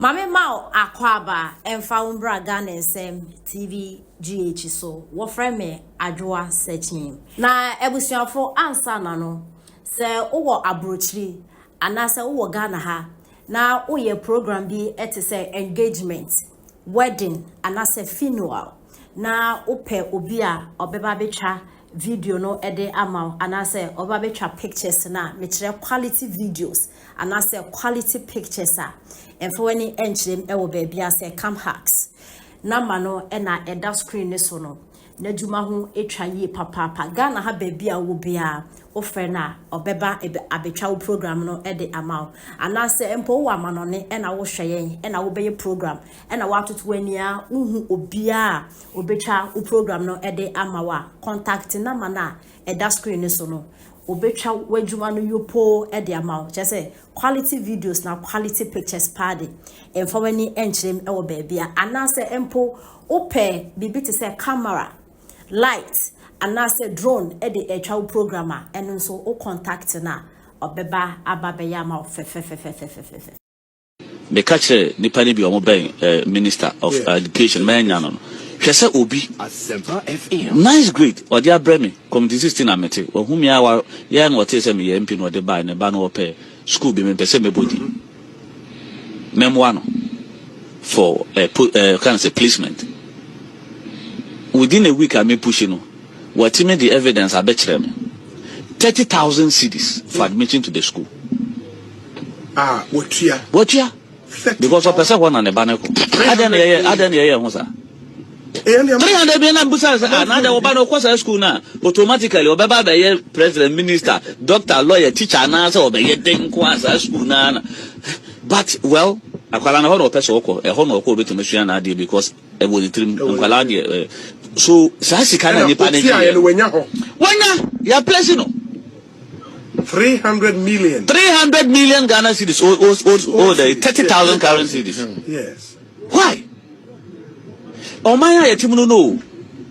Mame Mao Akwaba Emfa Umbra Ghanaians TV GH so wo frɛ me adwoa searching na ebusuafo ansa na no se wo abrochiri ana se wo Ghana ha na wo ye program bi ete se engagement wedding ana se funeral na ope obi a obeba betwa video no ede ama ana se oba betwa pictures na me kire quality videos ana se quality pictures a emfa wani enchirem ewo baby ase cam hacks number no na eda screen ne so no na djuma ho etwa yi papa Ghana ha baby a wo bia o frena obeba abetwa wo program no ede ama ana se empo wo amano ne na wo hweye na wo beye program na wo atoto ania uhu obia obetwa wo program no ede ama wa contact number na eda screen ne so no obetwa wadwuma no yopo e de amount say quality videos na quality pictures party emfa wani enchirem e wo baabia anase empo ope bibi te say camera light anase drone e de etwa programmer eno so o contact na obeba ababe ya ma fe me catch nipa ni bi omo ben minister of education man no hwese obi nice grade or dia bremi community 16 amete ohumi awa ya na wote se me ye mpi no de ba ne ba no ope school bi me pese me body memo no for kind of say placement within a week I me push no what me the evidence abekere me 30,000 cedis for admission to the school what year because of person one and the banner adan ye ho sa 300 billion busa na the obano kwasa school na automatically obeba be ye president minister doctor lawyer teacher na say obeye den kwasa school na but well akwala na ho no person okọ e ho no okọ beto mesua na ade because e wo trim akwala de so sa sika na nipa na wanya ya place no 300 million Ghana cedis or the 30,000 current cedis. Yes. Why? Omaya yetimu no,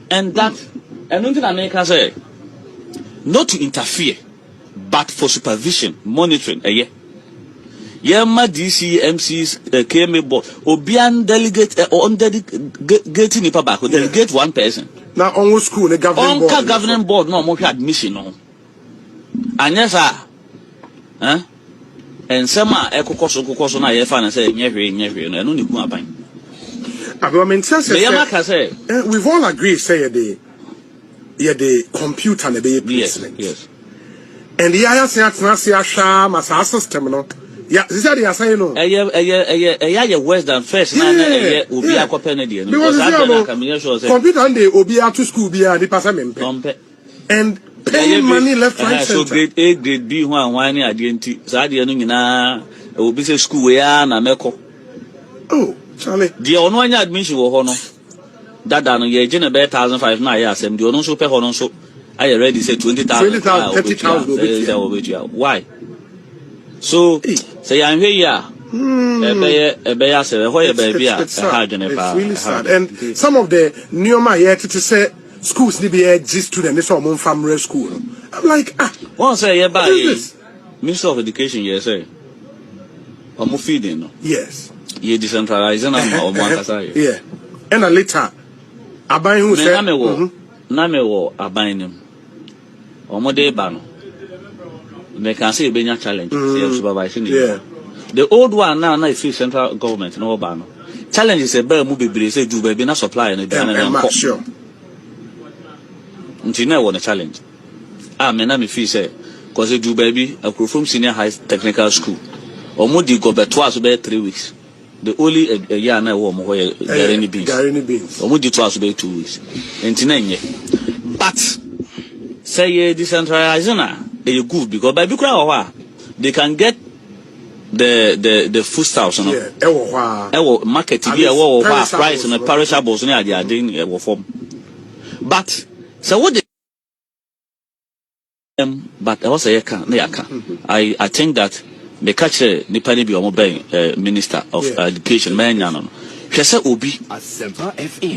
and that and nothing America say not to interfere, but for supervision, monitoring. Yema DC MCs KMA board obian delegate on delegate ni pa back delegate one person. Now on school the governing board no mo admission no. Anyesa and sama ekokoso na ye fa na say nyehwe no eno ni ku aban we've all agreed say the computer na be placement yes and the aya say asha masa system no yeah this is the say no eh worse than first na obi akope na die no because I can sure say computer and the obi to school be the person mempe and paying money left right center. So grade A grade B one ni ade nti sa ade no nyina obi say school we ya na meko oh Charlie the ono anya admission wo ho no dada no ye je na be 1,500 na ya asem the ono so pe ho no so I already say 20,000 30,000 why so say yan hwe ya ebe ya say ho ye ba bia ha dwene pa really sad and some of the neoma here to say schools need be exist to them. This all family school. I'm like, one say yeah, by Minister of Education, yes, say, I'm feeding. No? Yes. You decentralizing or yeah. And a later, I buy who say, Name wo abine him. Omode bano. They can say be challenge. Supervising. Yeah. The old one now if central government no bano. Challenge is a better movie. Say do baby na supply and I'm sure. Ntina won a challenge. Me na me feel say cause do baby I come from senior high technical school. Omodi go beto so be 3 weeks. The only a year na wo mo ho Ghanaian beans. Omodi to so be 2 weeks. Ntina nye. But say decentralization na e good because by because they can get the foodstuffs no. Yeah. Ewo market bi ewo price na perishables na ade ewo form. But so what but I was a I think that the catch nipa ni bi omo ben minister of education man no hwese obi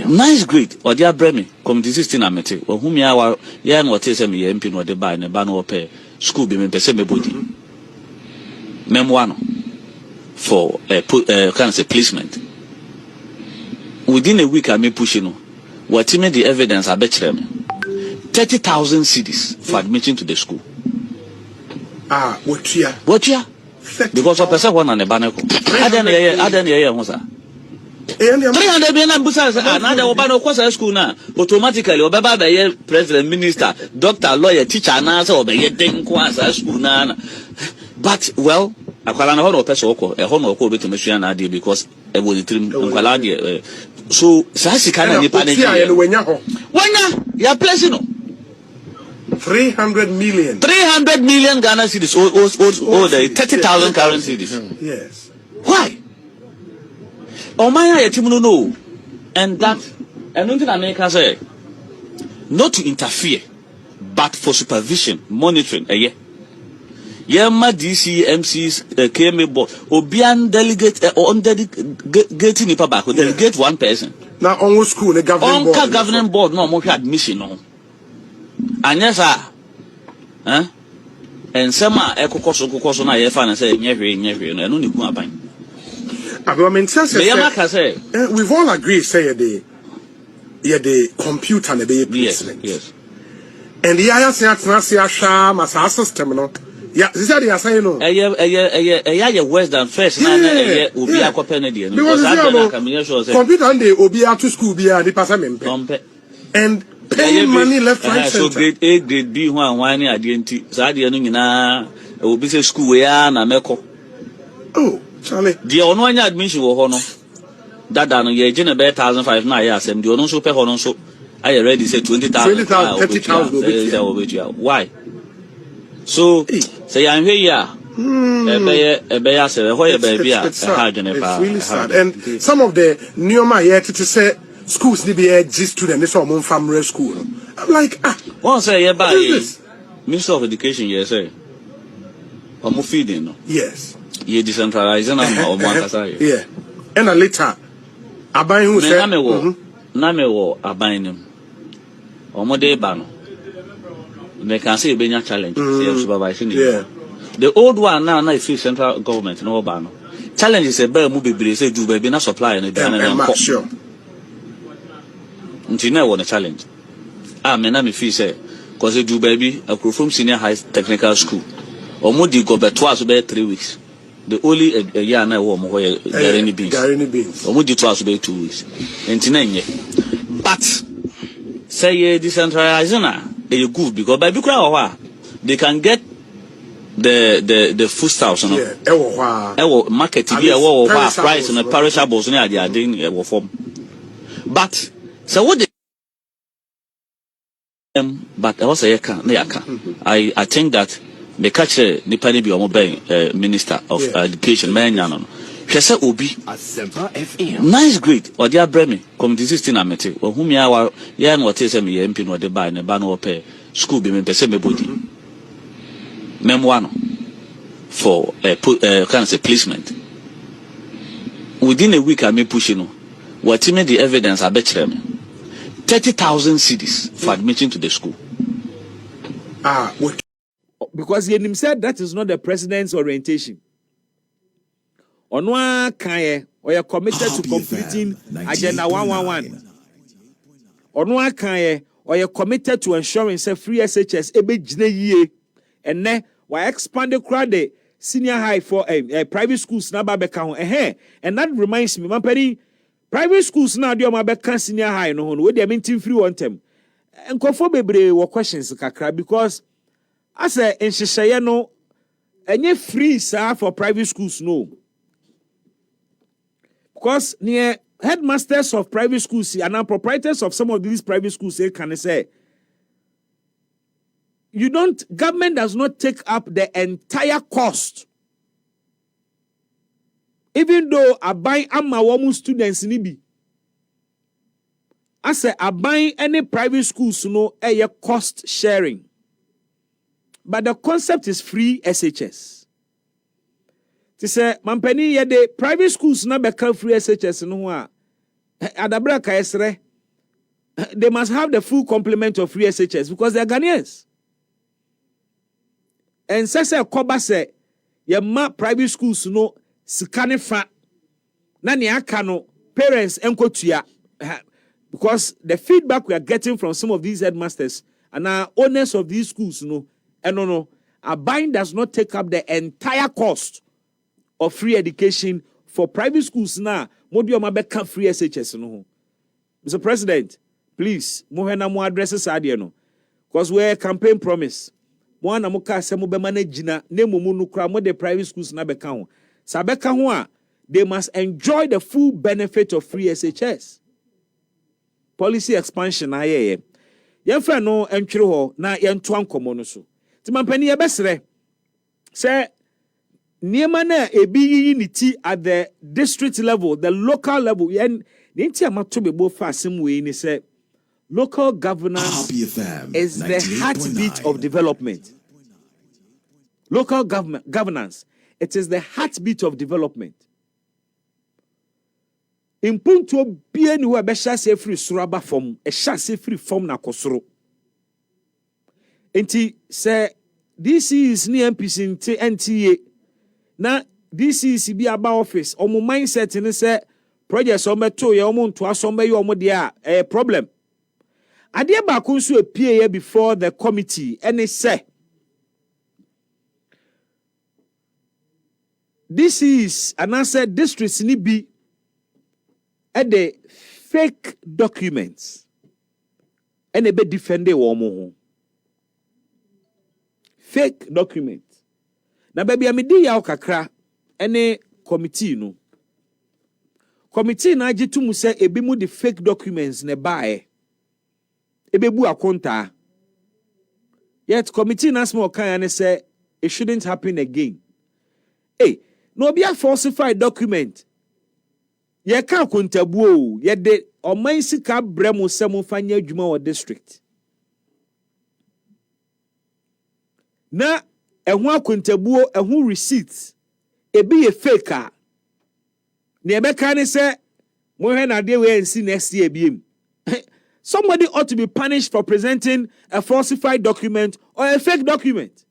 nice grade or dia bremi community 16 amete ohumi awa ya na wote se me ye mpi no de ba ne ba no ope school bi me pese me body memo no for placement. Within a week, I may push what the evidence I bet them 30,000 cedis for admission to the school. What year? Because of person one on the banner. I don't know. 300 million buses another Obano Kwasa school now. Automatically, Obaba by president, minister, doctor, lawyer, teacher, answer, or by ten Kwasa school now. But, well, I call an honor person, a honor call to Machine idea because I will trim Kwaladia. So, Sassi can any panic. When you're placing 300 million. 300 million Ghana cedis, or the 30,000 current cedis. Yes. Why? Oh my, no, and that, and nothing America say, not to interfere, but for supervision, monitoring. Yema DC, MCs, KMA board, Obian delegate or undelegated in back, delegate one person. Now, on school, the governing board, no more admission, no. And yes, and some echo cost na ye fan and say, never, and only go up. We've all agreed, say, the computer and the placement. Yes. And the ISA as a system, no. Yeah, this is the saying, no. Worse than first, because computer and the Obia to school, be a department. And paying money left, right, so grade A, grade B, one identity. Sadia, will be school where I make. Oh. Charlie. The only admission will honor that done a year, 1,500 now. Yes, and the only super honor so I already said 20,000, 30,000. Why? So say I'm here, it's really sad. And some of the Neoma here to say schools need to be G student, this are mon family school. I'm like, once I hear by Minister of Education, yes, sir. I'm feeding. Yes. Ye decentralizing yeah. And a later Abain who said Namewo Abainum Omode Bano. They can say Benya challenge, supervising. Yeah. The old one now I feel central government no Bano. Challenge is a bear movie say do baby not supply and a sure. Until now want a challenge. Me feel say because they do baby a from senior high technical school. Omodi go but twice about 3 weeks. The only a year now warm where Ghanaian beans. Or would you twice about 2 weeks? And but say decentralizing are good because by Bukra they can get the foodstuffs, market to be a price and a perishables near the idea form. But so what but also I think that the catcher Nipani be a minister of education, man. She said, Obi, nice great, or dear Bremy, community system amity, or whom you are, yan what is a MP or the buy and a ban or pay school be me body. Memoir for a placement. Within a week, I may push what the evidence I bet them 30,000 cedis for admission to the school. Because he said that is not the president's orientation. Onwa Kanye, or you're committed to completing Agenda 111. Onwa Kanye, or you're committed to ensuring free SHS ebe jine ye, and ne why expand the crowd senior high for private schools na ba beka ho and that reminds me mampani private schools na do ma beka senior high no ho we dey mean free one term. Nkofo bebre wo questions kakra because as a nhyehyeye no enye free sir for private schools no. Because near headmasters of private schools and now proprietors of some of these private schools can say government does not take up the entire cost. Even though I buy amawamu students nibi. I say I buy any private schools a cost sharing. But the concept is free SHS. They say, Mampeni yede private schools na beka free SHS no a adabra ka esre. They must have the full complement of free SHS because they are Ghanaians. And say koba say ye ma private schools no sikane fa na ne aka no parents enkotua because the feedback we are getting from some of these headmasters and owners of these schools Abine does not take up the entire cost of free education for private schools now. Modi omabeka free SHS no. Mr. President, please, mohena mo addresses adie no. Because we campaign promise. Mo na mo ka se mo be manage na nemumu no kra mo the private schools na beka ho. Sa beka ho a, they must enjoy the full benefit of free SHS. Policy expansion ayeye. Yemfa no entwere ho na yento ankomo no so. Ti mampani ye besre. Say niema na ebi yi ni ti at the district level, the local level. Yen nti amato bebo fa asem we ni say local governance is the heartbeat of development. Local governance, it is the heartbeat of development. Impunto bia ni wa be hyase free suraba form, e hyase free form na kosoro. Enti say this is ni MPC nti NTA na this is bi aba office omo mindset ni say projects o meto ye omo nto aso mbe ye omo de problem. Ade ba ko nso epie ye before the committee and say this is an answer districts ni bi at the fake documents and a bit defended woman. Fake documents. Na baby amidi ya okakra any committee no. Committee na ajitu mu se ebi mu the fake documents ne bae. Ebe bu akonta. Yet committee na small kan say it shouldn't happen again. Hey, no be a falsified document. Ye ka akontabuo ye de oman sika bremu se mo fanya adwuma wo district. Na ehun akontabuo ehun receipts ebi ye fake a ne ebe ka ne se mo hwe na de we nsi next year biem. Somebody ought to be punished for presenting a falsified document or a fake document.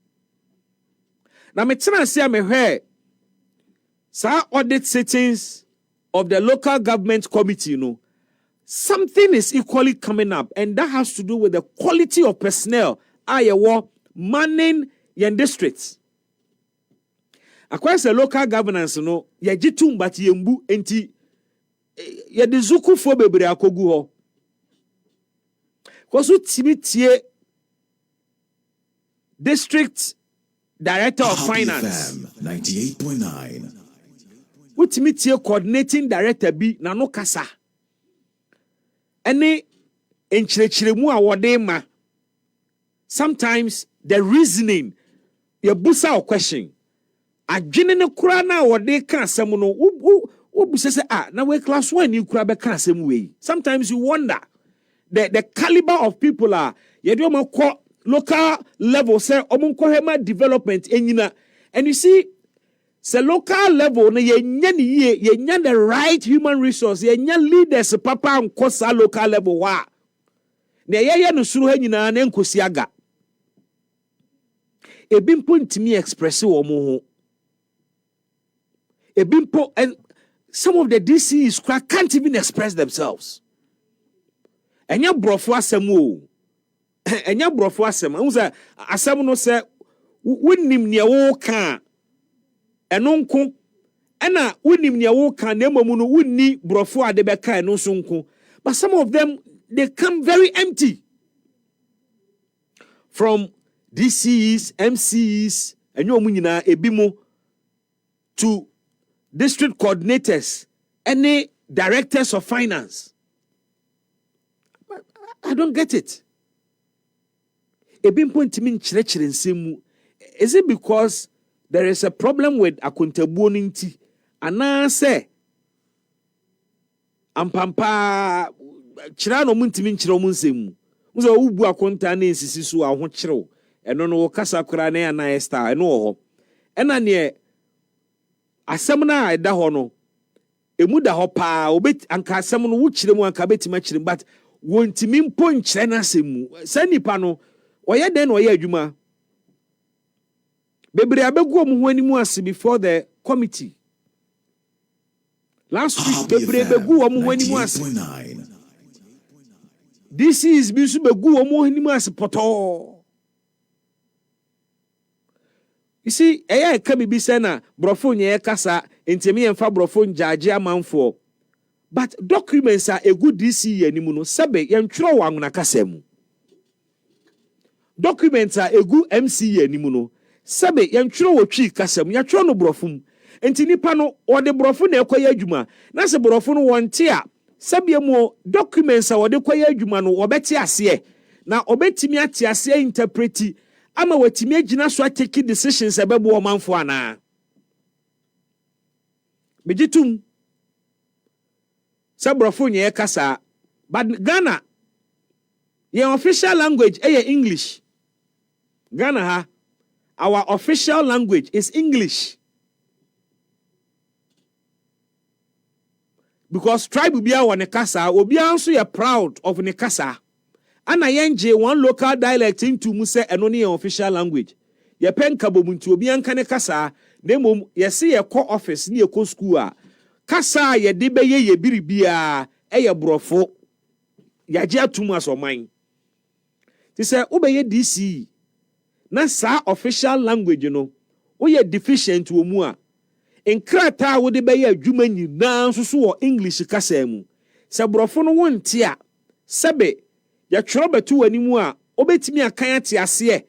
Now me tena se me hwe sa audit sittings of the local government committee something is equally coming up, and that has to do with the quality of personnel manning your districts. Across the local governance, ye jitum but yembu enti ye de zuku fo bebre akogu ho. Kosu timitie district director of finance 98.9. Utimitie coordinating director bi na no kasa. Ene enchirechiremu a wode ma. Sometimes the reasoning ye busa o question. Adwene ne kura na wode ka asem no wo busa se na we class 1 ni kura be ka asem we. Sometimes you wonder the caliber of people are ye do ma local level say omunko hema development enyina. And you see the local level ye nya the right human resource ye nya leaders papa nkosa local level wa na ye no suru ha nyina na nkosi aga ebimpo ntimi express wo mo ho ebimpo, and some of the DCs can't even express themselves. Enya brofo asem o enya brofo asem unza asem no se wonnim ne wo ka eno nko ena wonnim ne wo ka na emamu no wonni brofo ade be ka eno so nko. But some of them, they come very empty. From DCs, MCs, enyo mu nyina ebimo to district coordinators, any directors of finance. I don't get it. Ebimpo ntimi nkyerɛkyerɛ nsɛm. Is it because there is a problem with akontabuo nti anaasɛ ampampa kyerɛ no ntimi nkyerɛ mu nsɛm mu? Uzo ubu akonta na nsisi so a ho kyerɛw. Ɛno no kasa kora na ya na star ɛno wɔ hɔ. Ɛna ne asɛm na ɛda hɔ no emu da hɔ paa obet anka asɛm no wo kyerɛ mu anka betima kyerɛ, but wontimi mpo nkyerɛ na asɛm mu. Sa nipa no ɔyɛ den na ɔyɛ adwuma. Bebre abegu omu ho animu ase before the committee. Last week, bebrebe omo wani mu ase. This is bisu begu omo wani mu ase poto. You see, eya eka bibi se na brofo nye kasa ntemi emfa brofo njaje amanfo. But documents are a good DC animu no sebe yentro wanguna kasa mu. Documents are a good MC animu no sebe yentro wo twi kasa mu yatro no brofo mu. Enti nipa no ode brofo na ekoye adwuma na se brofo no wonte a sebe mu documents a ode koye adwuma no obeti ase na obetimi ate ase interpreti ama watimi agina so take decisions ebebo omanfo ana begitum se brofo nye kasa but Ghana your official language is English. Ghana ha our official language is English. Because tribe bia wa ne kasa obi anso ye proud of ne kasa ana yenje one local dialect into mu se eno ne official language ye pen kabomuntu obi anka ne kasa na mom ye se ye kɔ office ne ye kɔ school a kasa ye de be ye biribia eye brofo ya je atum asoman ti se obeye DC na sa official language no wo ye deficient wo mu a enkrata wo de beye adwuma nyina so wo English kasa mu se brofo no wonte a sebe ya twrobetu wani mu a obetimi akan ate ase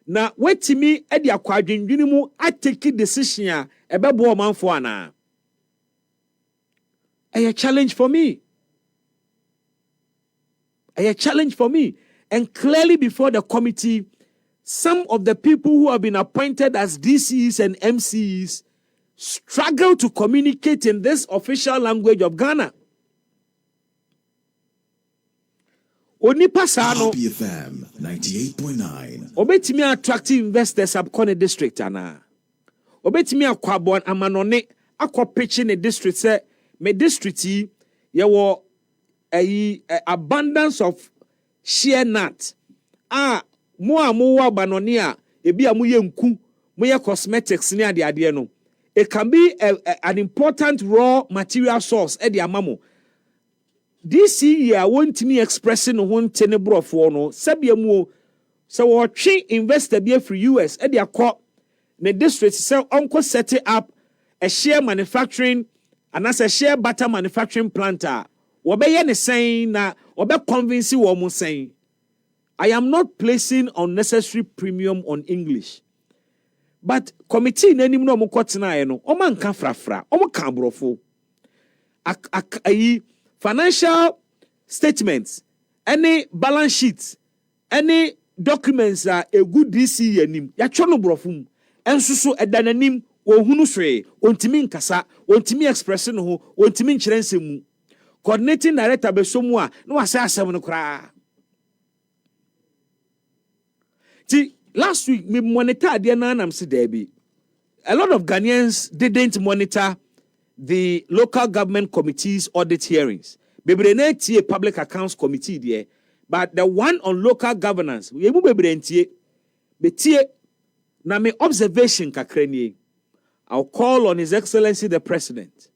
na wetimi ade akwadwendwene mu atake decision a ebebo omanfo ana a challenge for me. A challenge for me. And clearly before the committee, some of the people who have been appointed as DCs and MCs struggle to communicate in this official language of Ghana. Onipa sano FM 98.9. Obetimi attractive investors up Kone district ana. Obetimi akwabon amanone akwa pitching a district say me district ye wo abundance of share nut. Mo wa banone a ebi a mo ye nku mo ye cosmetics ni ade no. It can be an important raw material source e de amamo. This year won't me expressing one tenebro for no sabia mu so what investor be free US e de akọ the district say uncle set it up a share manufacturing and as a share butter manufacturing plant obeye ne saying na obe convince wo mo saying I am not placing unnecessary premium on English. But committee na nim no mo kwotena no o man ka frafra o mo ka brofo financial statements, any balance sheets, any documents are a good DC yanim. Ya chono brofum. Ensusu edananim wo hunu hwe, ontimi nkasa, ontimi expressing ho, ontimi nkyerensem mu. Coordinating director besomu a no wase asem no kra. Ti last week me monitor de na nam se there. A lot of Ghanaians didn't monitor the local government committees audit hearings. Bebre a public accounts committee there, but the one on local governance, we bebre na me observation kakrenie. I'll call on His Excellency the President.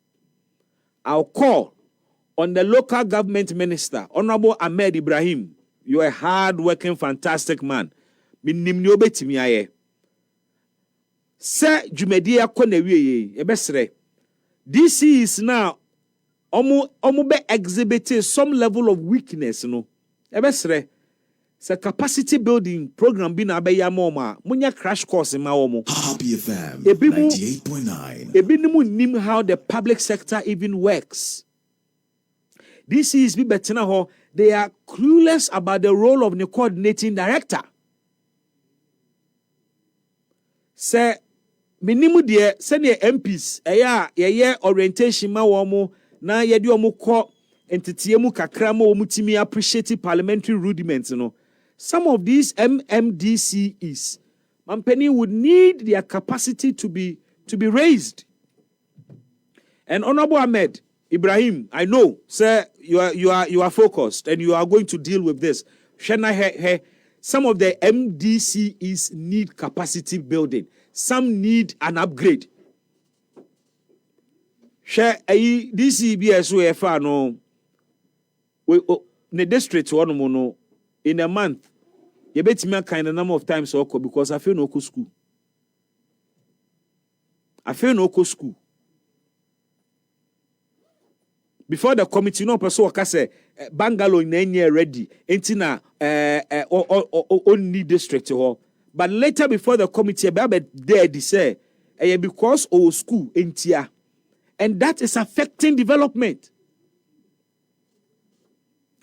I'll call on the local government minister, Honorable Ahmed Ibrahim. You are a hard-working, fantastic man. Minimni obetimi aye. Se jumedia konewie ebesre. DC is now omu be exhibiting some level of weakness, no. Ebesre, se capacity building program bi na be ya moma, munya crash course ma omo. Happy FM 98.9. Ebinumu nim how the public sector even works. DC is bi betena ho, they are clueless about the role of the coordinating director. Se minimu de senior MPs ye orientation ma wo mo na ye de omo ko entitie mu kakra ma wo mutimi appreciate parliamentary rudiments no. Some of these MMDCs Mampeni would need their capacity to be raised. And Honorable Ahmed Ibrahim, I know sir you are focused and you are going to deal with this. Some of the MDCs need capacity building. Some need an upgrade. share a DCBS we fa no we ne district one no in a month you bet me kind of number of times oko because I feel no go school. I feel no go school. Before the committee no person waka say Bangalo na ready entina only district ho. But later before the committee be there they say because our school entia. And that is affecting development.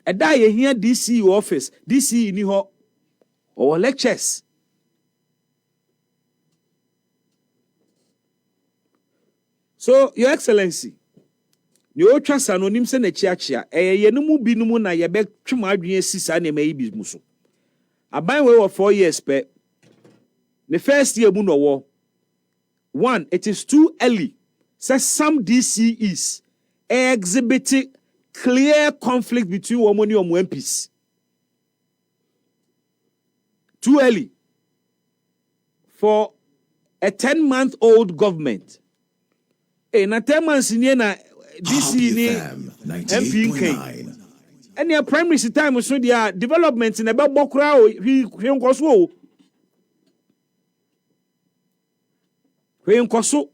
And that you hear DC office, DC in your or lectures. So, Your Excellency, you trust anonym se na chiachia, ye no mu bi no mu na ye be twema adwen sisa na mai bi muso. Aban we 4 years pe. The first year mu no wo. 1, it is too early. Says some DCEs exhibiting clear conflict between women and MPs. Too early for a 10-month-old government. Na 10 months in na DC ni MP and your primary time so their development in about bokra o hwe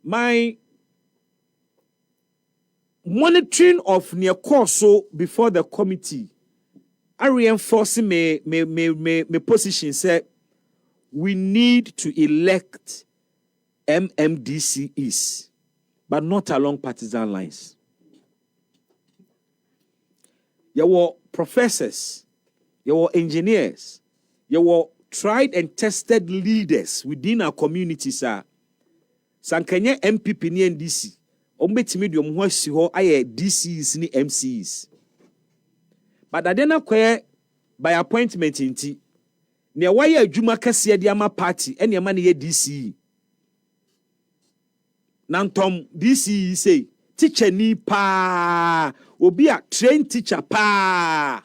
my monitoring of near course before the committee, I reinforcing my position said we need to elect MMDCs, but not along partisan lines. There were professors, there were engineers, there were tried and tested leaders within our communities. Sankanya MPP ni NDC. Ombetimi de omho asi ho aye DCs ni MCs. But adena kwe by appointment inti. Ne waye adwuma kase de ama party ene ma ne ye DC. Nantom DC say teacher ni pa obi a train teacher pa.